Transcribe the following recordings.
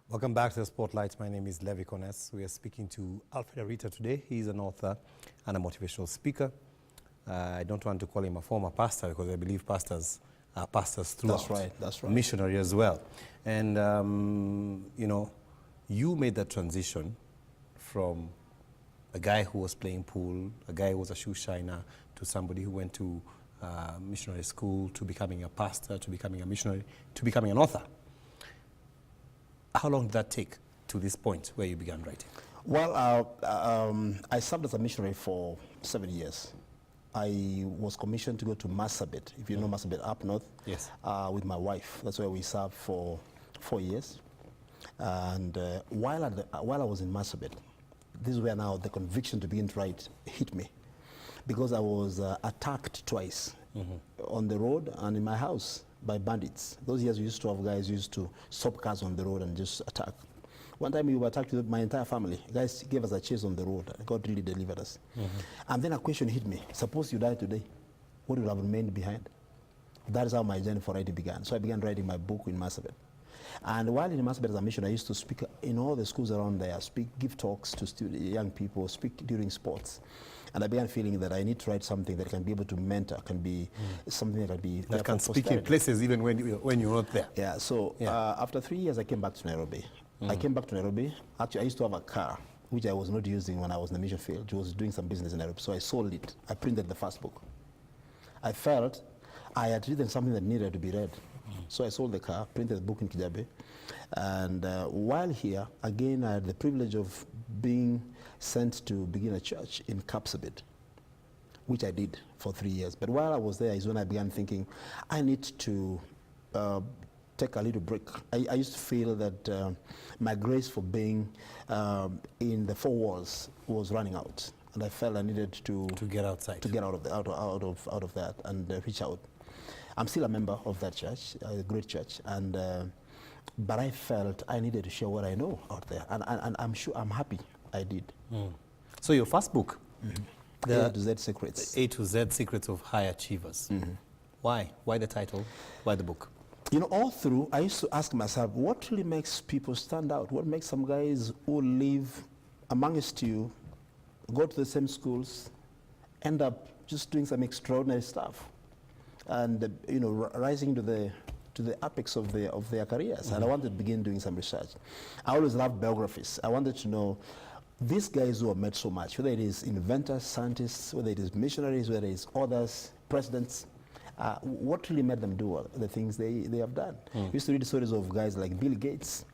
Welcome back to the Spotlight. My name is Levi Kones. We are speaking to Alfred Arita today. He's an author and a motivational speaker. I don't want to call him a former pastor because I believe pastors are pastors throughout. That's right, that's right. Missionary as well. And, you know, you made that transition from a guy who was playing pool, a guy who was a shoe shiner, to somebody who went to missionary school, to becoming a pastor, to becoming a missionary, to becoming an author. How long did that take to this point where you began writing? Well, I served as a missionary for 7 years. I was commissioned to go to Marsabit, if you know Marsabit, up north, Yes. With my wife. That's where we served for 4 years. And while I was in Marsabit, this is where now the conviction to begin to write hit me, because I was attacked twice on the road and in my house by bandits. Those years we used to have guys used to stop cars on the road and just attack. One time we were attacked with my entire family. Guys gave us a chase on the road. God really delivered us. And then a question hit me. Suppose you die today, what would have remained behind? That is how my journey for writing began. So I began writing my book in Marsabit. And while in Marsabit as a missionary, I used to speak in all the schools around there, give talks to young people, speak during sports. And I began feeling that I need to write something that can be able to mentor, can be something that can be That can speak in places even when you're not there. Yeah, so after 3 years, I came back to Nairobi. I came back to Nairobi. Actually, I used to have a car, which I was not using when I was in the mission field. I was doing some business in Nairobi, so I sold it. I printed the first book. I felt I had written something that needed to be read. So I sold the car, printed the book in Kijabe. And while here, again, I had the privilege of being sent to begin a church in Kapsabet, which I did for 3 years. But while I was there is when I began thinking, I need to take a little break. I used to feel that my grace for being in the four walls was running out. And I felt I needed to get outside. To get out of that and reach out. I'm still a member of that church, a great church, and but I felt I needed to share what I know out there, and I'm happy I did. So your first book, The A to Z Secrets. A to Z Secrets of High Achievers. Why? Why the title? Why the book? You know, all through, I used to ask myself, what really makes people stand out? What makes some guys who live amongst you, go to the same schools, end up just doing some extraordinary stuff? And you know, rising to the apex of their careers. And I wanted to begin doing some research. I always loved biographies. I wanted to know these guys who have made so much, whether it is inventors, scientists, whether it is missionaries, whether it is authors, presidents, what really made them do the things they have done. We used to read stories of guys like Bill Gates,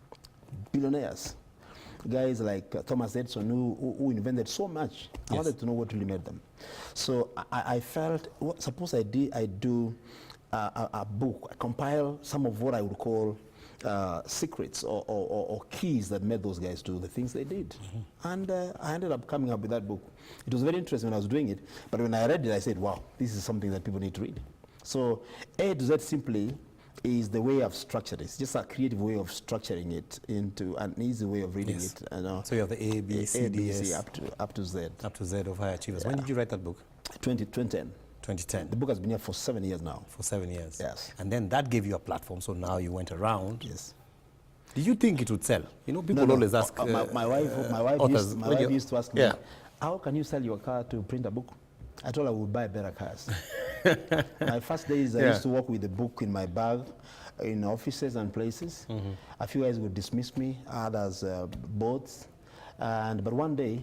billionaires, guys like Thomas Edison who invented so much. I wanted to know what really made them. So I felt, suppose I do a book, I compile some of what I would call secrets or keys that made those guys do the things they did. And I ended up coming up with that book. It was very interesting when I was doing it, but when I read it, I said, wow, this is something that people need to read. So A to Z simply is the way I've structured it. It's just a creative way of structuring it into an easy way of reading it. You know. So you have the A, B, C, D, S. Up to Z. Up to Z of High Achievers. When did you write that book? 2010. 2010. The book has been here for 7 years now. For 7 years. Yes. And then that gave you a platform, so now you went around. Yes. Did you think it would sell? You know, people always ask. My wife used to ask me, how can you sell your car to print a book? I told her I would buy better cars. My first days, I used to walk with a book in my bag in offices and places. A few guys would dismiss me, others boats. But one day,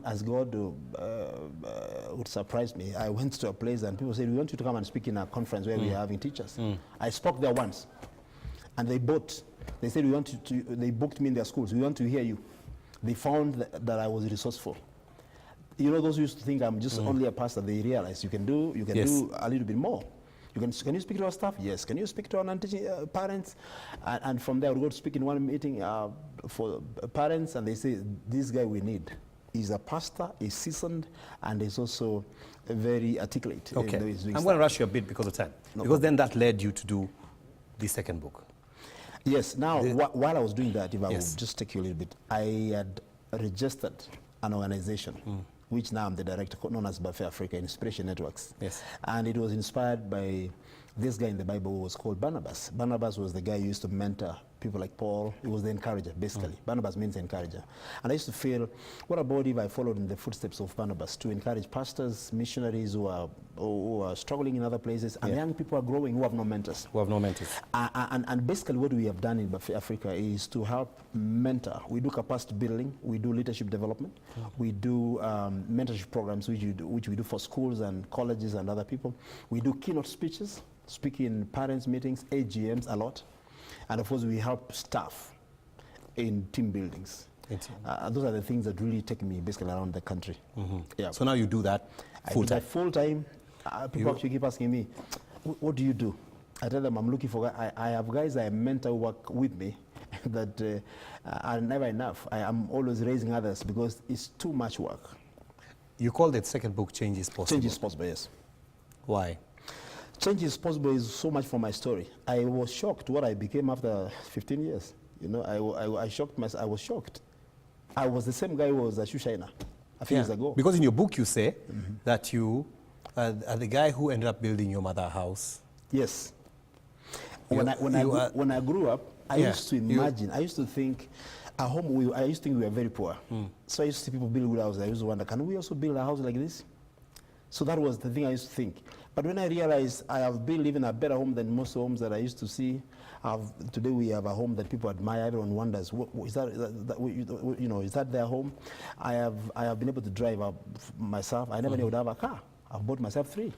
as God would surprise me, I went to a place and people said, we want you to come and speak in a conference where we are having teachers. I spoke there once, and they said, they booked me in their schools. We want to hear you. They found that I was resourceful. You know, those who used to think I'm just only a pastor, they realize you can do a little bit more. Can you speak to our staff? Yes. Can you speak to our non-teaching parents? And from there, we go to speak in one meeting for parents, and they say, this guy we need. He's a pastor, he's seasoned, and he's also very articulate. Okay. I'm going to rush you a bit because of time. Because then that led you to do the second book. Yes. Now, while I was doing that, if I would just take you a little bit, I had registered an organization, which now I'm the director, known as Buffet Africa Inspiration Networks. Yes. And it was inspired by this guy in the Bible who was called Barnabas. Barnabas was the guy who used to mentor people like Paul. He was the encourager, basically. Barnabas means encourager. And I used to feel, what about if I followed in the footsteps of Barnabas to encourage pastors, missionaries who are struggling in other places, and young people are growing who have no mentors. Who have no mentors. And basically what we have done in Africa is to help mentor. We do capacity building, we do leadership development, we do mentorship programs which we do for schools and colleges and other people. We do keynote speeches, speaking in parents' meetings, AGMs a lot. And of course we help staff in team buildings. Those are the things that really take me basically around the country. Yeah. So now you do that full time. Full time. People actually keep asking me, what do you do? I tell them I'm looking for, I have guys I mentor who work with me that are never enough. I am always raising others because it's too much work. You call that second book Change is Possible. Change is possible, yes. Why? Change is possible is so much from my story. I was shocked what I became after 15 years. You know, I shocked myself. I was shocked. I was the same guy who was a shoe shiner a few years ago. Because in your book you say that you are the guy who ended up building your mother's house. Yes. When I grew up, I used to imagine, I used to think, at home, I used to think we were very poor. So I used to see people build good houses. I used to wonder, can we also build a house like this? So that was the thing I used to think. But when I realized I have built even a better home than most homes that I used to see, today we have a home that people admire. Everyone wonders, is that their home? I have been able to drive myself. I never knew I would have a car. I've bought myself 3.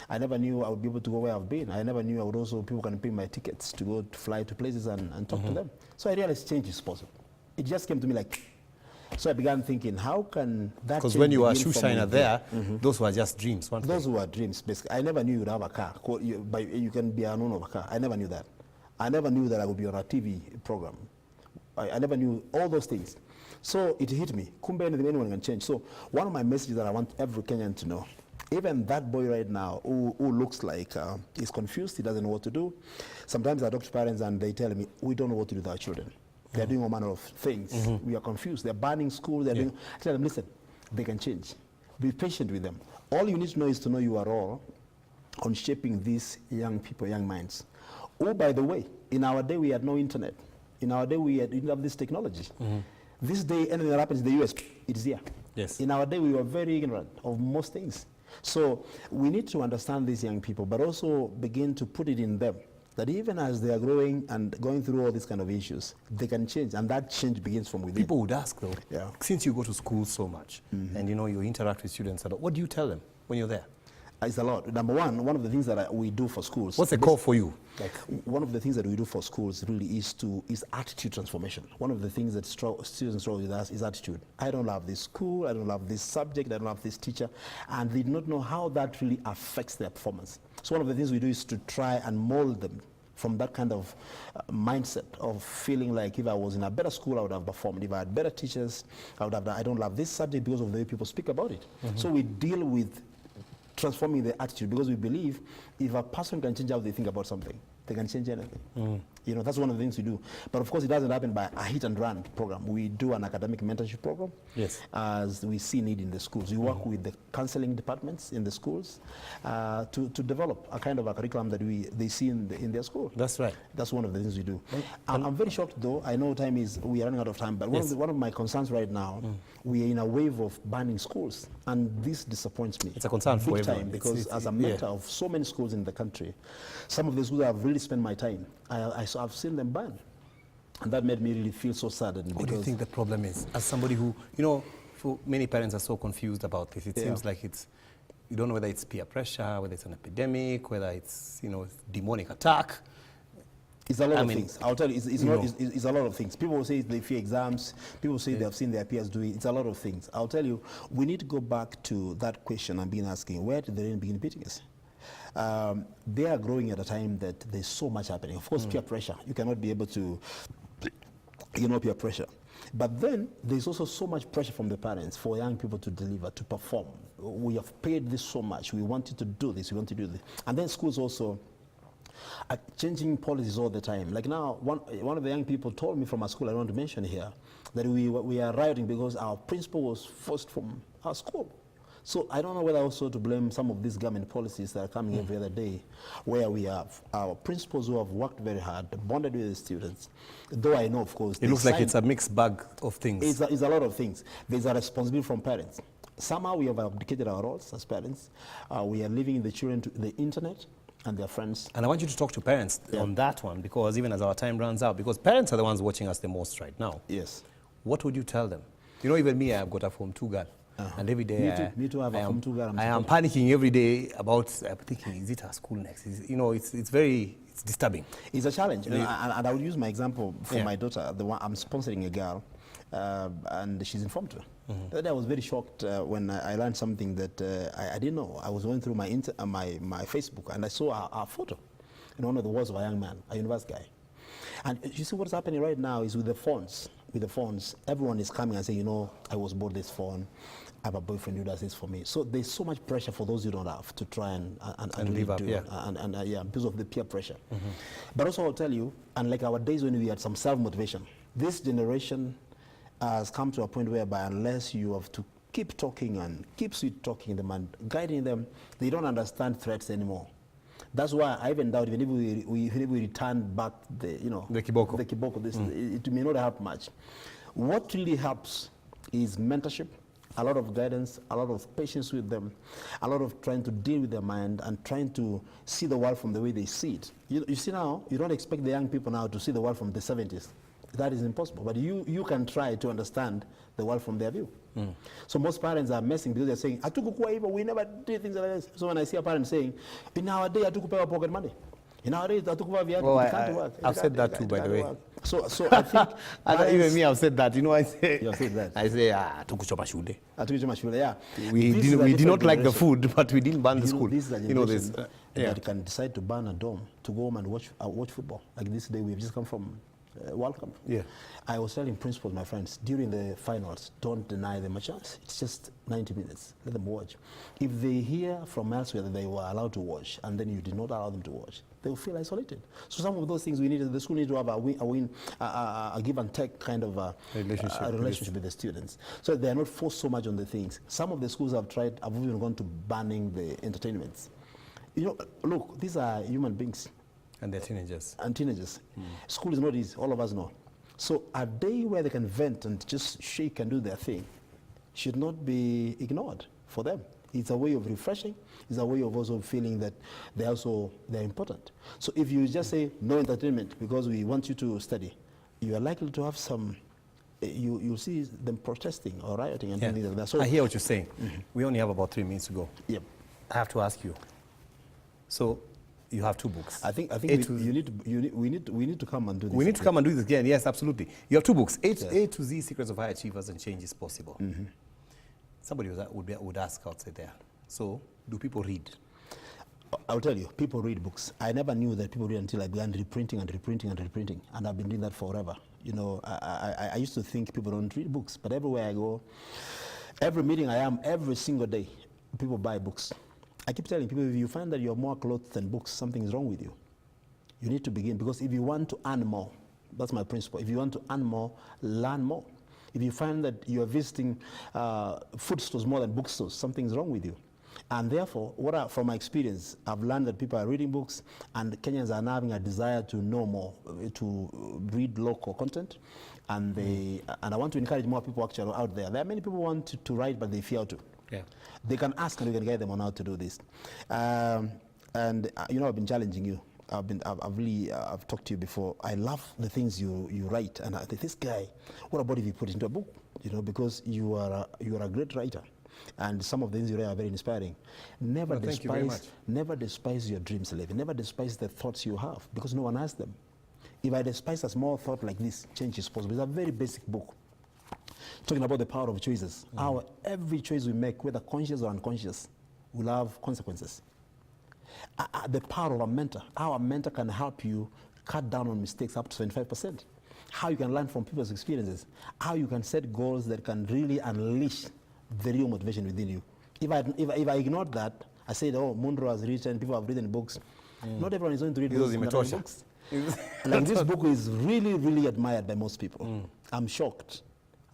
I never knew I would be able to go where I've been. I never knew I would also, people can pay my tickets to go to fly to places and talk to them. So I realized change is possible. It just came to me like, so I began thinking, how can that Because when you were a shoe shiner there, those were just dreams, weren't they? Those were dreams, basically. I never knew you would have a car. You can be an owner of a car. I never knew that. I never knew that I would be on a TV program. I never knew all those things. So it hit me. Kumbe anyone can change. So one of my messages that I want every Kenyan to know, even that boy right now who looks like he's confused, he doesn't know what to do. Sometimes I talk to parents and they tell me, we don't know what to do with our children. They're doing all manner of things. We are confused. They're banning schools. They're doing. I tell them, listen, they can change. Be patient with them. All you need to know is to know you are all on shaping these young people, young minds. Oh, by the way, in our day we had no internet. In our day we didn't have this technology. This day, anything that happens in the US, it is here. Yes. In our day we were very ignorant of most things. So we need to understand these young people, but also begin to put it in them that even as they are growing and going through all these kind of issues, they can change, and that change begins from within. People would ask though, since you go to school so much, and you interact with students a lot, what do you tell them when you're there? It's a lot. Number one of the things that we do for schools. What's the call for you? Like, one of the things that we do for schools really is attitude transformation. One of the things that students struggle with us is attitude. I don't love this school, I don't love this subject, I don't love this teacher, and they do not know how that really affects their performance. So one of the things we do is to try and mold them from that kind of mindset of feeling like if I was in a better school, I would have performed. If I had better teachers, I don't love this subject because of the way people speak about it. So we deal with transforming the attitude because we believe if a person can change how they think about something, they can change anything. That's one of the things we do. But of course, it doesn't happen by a hit and run program. We do an academic mentorship program. Yes. As we see need in the schools. We work with the counseling departments in the schools to develop a kind of a curriculum that they see in their school. That's right. That's one of the things we do. I'm very shocked though. I know we are running out of time, but one of my concerns right now, we are in a wave of banning schools, and this disappoints me. It's a concern for everyone. Because as a mentor of so many schools in the country, some of the schools I've really spent my time, I've seen them banned. And that made me really feel so saddened. What do you think the problem is? As somebody who, for many parents are so confused about this. It seems like you don't know whether it's peer pressure, whether it's an epidemic, whether it's, demonic attack. It's a lot of things. I'll tell you, it's a lot of things. People say they fear exams. People say they have seen their peers do it. It's a lot of things. I'll tell you, we need to go back to that question I've been asking. Where did the rain begin beating us? They are growing at a time that there's so much happening. Of course, peer pressure. You cannot be able to peer pressure. But then there's also so much pressure from the parents for young people to deliver, to perform. We have paid this so much. We want you to do this. We want to do this. And then schools also are changing policies all the time. Like now, one of the young people told me from a school I don't want to mention here that we are rioting because our principal was forced from our school. So I don't know whether also to blame some of these government policies that are coming every other day, where we have our principals who have worked very hard, bonded with the students. Though I know, of course, It looks like it's a mixed bag of things. it's a lot of things. There's a responsibility from parents. Somehow we have abdicated our roles as parents. We are leaving the children to the internet and their friends. And I want you to talk to parents on that one, because even as our time runs out, because parents are the ones watching us the most right now. Yes. What would you tell them? You know, even me, I've got a Form 2 girl. And every day Me too, I have a Form 2 girl. I am panicking every day about thinking, is it our school next? You know, it's disturbing. It's a challenge. And I would use my example for my daughter, the one I'm sponsoring a girl, and she's in Form 2. The other day I was very shocked when I learned something that I didn't know. I was going through my Facebook, and I saw a photo in one of the walls of a young man, a university guy. And you see what's happening right now is with the phones. With the phones, everyone is coming and saying, you know, I was bought this phone. I have a boyfriend who does this for me. So there's so much pressure for those who don't have to try and really live up, do, yeah. because of the peer pressure. But also I'll tell you, unlike our days when we had some self-motivation, this generation has come to a point whereby unless you have to keep talking and keep sweet talking them and guiding them, they don't understand threats anymore. That's why I even doubt even if we return back the kiboko, it may not help much. What really helps is mentorship, a lot of guidance, a lot of patience with them, a lot of trying to deal with their mind and trying to see the world from the way they see it. You see now, you don't expect the young people now to see the world from the 70s. That is impossible. But you can try to understand the world from their view. So most parents are messing because they're saying, we never did things like this. So when I see a parent saying, in our day, I took our pocket money. In our days, I took over it can't work. I've said that too, by the way. So I think even me, I've said that. You know, I say, you have said that. I say, tukuchoma shule. Yeah. We did not like the food, but we didn't ban the school. This is a generation that can decide to ban a dorm to go home and watch football. Like this day, we've just come from World Cup. Yeah. I was telling principals, my friends, during the finals, don't deny them a chance. It's just 90 minutes. Let them watch. If they hear from elsewhere that they were allowed to watch, and then you did not allow them to watch, they will feel isolated. So some of those things the school needs to have a give and take kind of a relationship with the students. So they are not forced so much on the things. Some of the schools have even gone to banning the entertainments. You know, look, these are human beings. And they're teenagers. School is not easy, all of us know. So a day where they can vent and just shake and do their thing should not be ignored for them. It's a way of refreshing. It's a way of also feeling that they're important. So if you just say no entertainment because we want you to study, you are likely to have some, you'll see them protesting or rioting and things like that. So I hear what you're saying. We only have about 3 minutes to go. Yep. I have to ask you. So you have 2 books. I think we need to come and do this. We need to come and do this again. Yes, absolutely. You have 2 books. A to Z: Secrets of High Achievers and Change is Possible. Somebody would ask outside there. So, do people read? I'll tell you, people read books. I never knew that people read until I began reprinting, and I've been doing that forever. You know, I used to think people don't read books, but everywhere I go, every meeting I am, every single day, people buy books. I keep telling people, if you find that you're more clothes than books, something is wrong with you. You need to begin, because if you want to earn more, that's my principle. If you want to earn more, learn more. If you find that you are visiting food stores more than bookstores, something is wrong with you. And therefore, from my experience, I've learned that people are reading books, and Kenyans are now having a desire to know more, to read local content. And I want to encourage more people actually out there. There are many people who want to write, but they fear to. Yeah. They can ask, and we can guide them on how to do this. And you know, I've been challenging you. I've talked to you before. I love the things you write, and I think, this guy, what about if you put it into a book? You know, because you are a great writer, and some of the things you write are very inspiring. Never despise your dreams, Levi. Never despise the thoughts you have, because no one has them. If I despise a small thought like this, change is possible. It's a very basic book, talking about the power of choices. Every choice we make, whether conscious or unconscious, will have consequences. The power of a mentor. How a mentor can help you cut down on mistakes up to 25%. How you can learn from people's experiences. How you can set goals that can really unleash the real motivation within you. If I ignored that, I said, oh, Munro has written, people have written books. Not everyone is going to read books. Like, this book is really, really admired by most people. I'm shocked.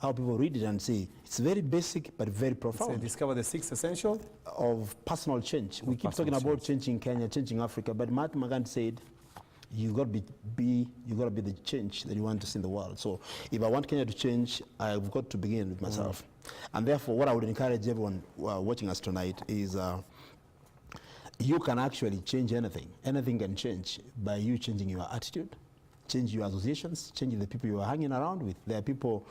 how people read it and see. It's very basic but very So profound discover the 6 essential. of personal change. We keep personal talking about changing Kenya, changing Africa, but Mahatma Gandhi said, you got to be the change that you want to see in the world. So if I want Kenya to change, I've got to begin with myself. And therefore, what I would encourage everyone watching us tonight is you can actually change anything. Anything can change by you changing your attitude, change your associations, changing the people you are hanging around with. There are people,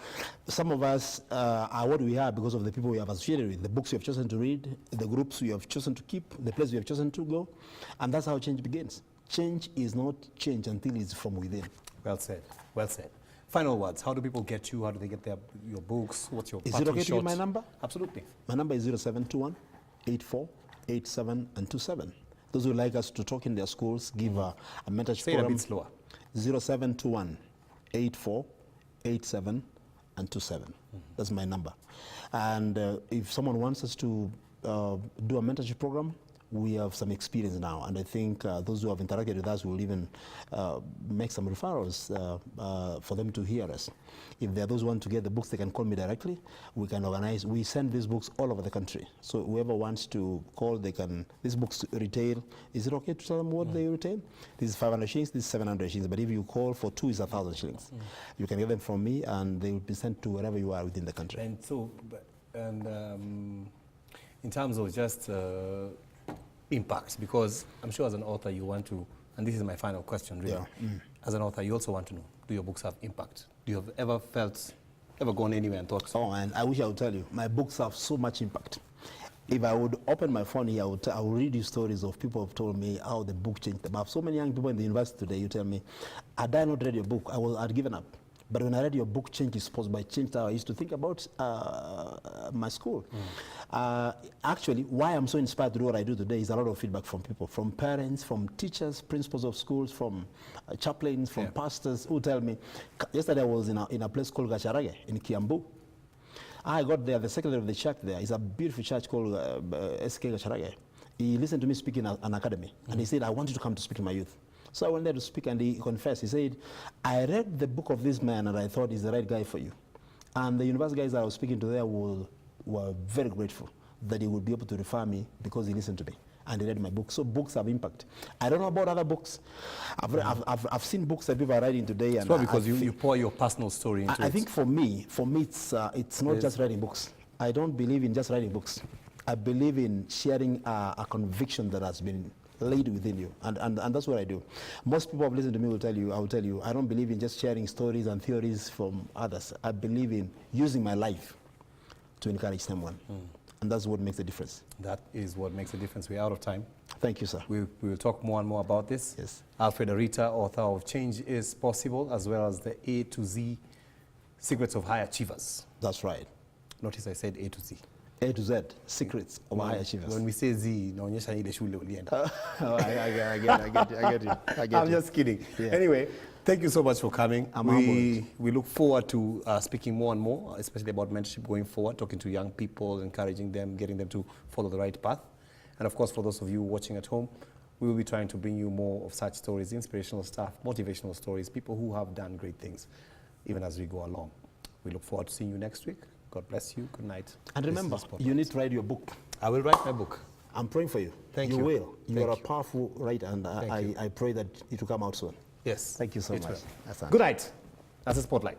some of us are what we are because of the people we have associated with, the books we have chosen to read, the groups we have chosen to keep, the place we have chosen to go. And that's how change begins. Change is not change until it's from within. Well said. Well said. Final words. How do people get you? How do they get your books? What's your Is it parting okay to shot? give my number? Absolutely. My number is 0721 84 87 and 27. Those who like us to talk in their schools, give a mentorship Say it a program. bit slower. 0721 84 87 and 27. That's my number. And if someone wants us to do a mentorship program, we have some experience now, and I think those who have interacted with us will even make some referrals for them to hear us. If there are those who want to get the books, they can call me directly. We can organize. We send these books all over the country. So whoever wants to call, they can. These books retail. Is it okay to tell them what they retail? This is 500 shillings. This is 700 shillings. But if you call for 2, it's 1,000 shillings. You can get them from me, and they will be sent to wherever you are within the country. And so, in terms of just impact, because I'm sure as an author you want to, and this is my final question really, as an author you also want to know, do your books have impact? Do you have ever gone anywhere and thought? Oh, and I wish I would tell you, my books have so much impact. If I would open my phone here, I would read you stories of people who have told me how the book changed them. I have so many young people in the university today, you tell me, had I not read your book, I'd given up. But when I read your book, Change is Possible, I changed how I used to think about my school. Actually, why I'm so inspired to do what I do today is a lot of feedback from people, from parents, from teachers, principals of schools, from chaplains, from pastors who tell me. Yesterday I was in a place called Gacharage in Kiambu. I got there, the secretary of the church there is a beautiful church called SK Gacharage. He listened to me speak in an academy, and he said, I want you to come to speak to my youth. So I went there to speak, and he confessed. He said, I read the book of this man, and I thought he's the right guy for you. And the university guys I was speaking to there were very grateful that he would be able to refer me because he listened to me and he read my book. So books have impact. I don't know about other books. I've seen books that people are writing today. And well, because you pour your personal story into it. I think for me it's not just writing books. I don't believe in just writing books. I believe in sharing a conviction that has been laid within you, and that's what I do. Most people who have listened to me will tell you, I don't believe in just sharing stories and theories from others. I believe in using my life to encourage someone, and that's what makes a difference. That is what makes a difference. We're out of time. Thank you, sir. We will talk more and more about this. Yes. Alfred Arita, author of Change is Possible, as well as the A to Z Secrets of High Achievers. That's right. Notice I said A to Z. A to Z, Secrets of High Achievers. When we say Z, naonyesha ile shule ulienda. I get you. I'm just kidding. Yeah. Anyway, thank you so much for coming. I'm humbled. We look forward to speaking more and more, especially about mentorship going forward, talking to young people, encouraging them, getting them to follow the right path. And of course, for those of you watching at home, we will be trying to bring you more of such stories, inspirational stuff, motivational stories, people who have done great things, even as we go along. We look forward to seeing you next week. God bless you. Good night. And remember, you need to write your book. I will write my book. I'm praying for you. Thank you. You will. You are a you. powerful writer, and I pray that it will come out soon. Yes. Thank you so It much. will. Asante. Good night. That's a spotlight.